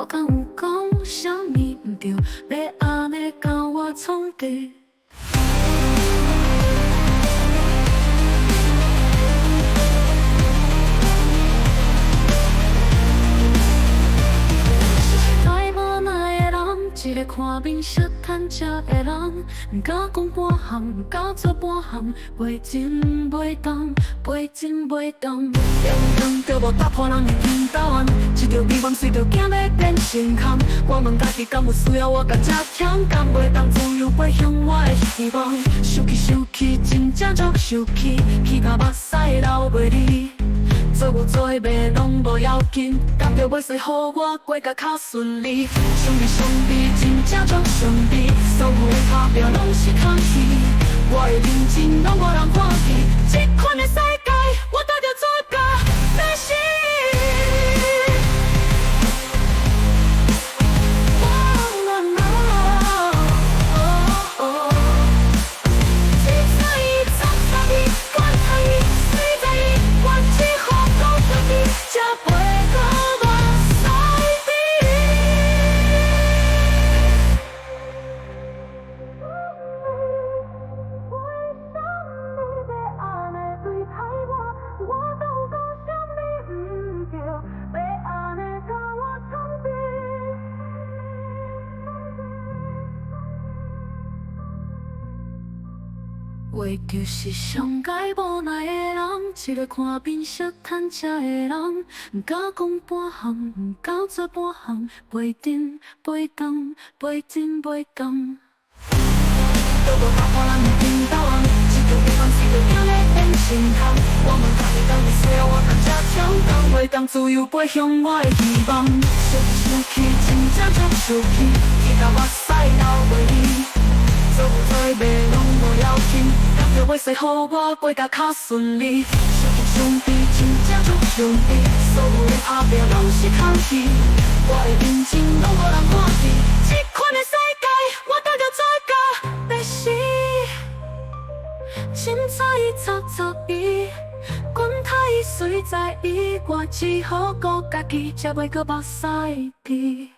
敢有讲啥物毋对，要安尼甲我创治。一个看面色贪食的人，毋敢讲半项，毋敢做半项，袂真袂动，袂真袂动。两人着无搭破人的天斗案，一条美梦随着囝要变成空。我问家己，敢有需要我甲这强？敢袂当自由飞向我的希望？想起想起，真正足生气，气甲目屎流袂离。做有做的袂拢无要紧，甘着尾随予我过甲较顺利。兄弟兄弟，真正足兄弟，所有的打拼拢是空气。我的认真拢无人看见，这款的世界，我搭着做甲要死。话就是上界无奈的人，一个看面色贪食的人，毋敢讲半项，毋敢做半项，袂真袂动，袂真袂动。都无打破人的天斗案，一条美梦随着囝要变成空。我问家己，敢有需要我甲这强？敢袂当自由飞向我的希望？想起想起，真正足生气，气甲目屎流袂离。做有做的袂拢无要紧，甘着尾随予我过甲较顺利。兄弟兄弟，真正足兄弟，所有的打拼拢是空气。我的认真拢无人看见，这款的世界，我搭着做甲要死。凊彩插伊，管他伊随在意，我只好顾家己，才袂搁目屎滴。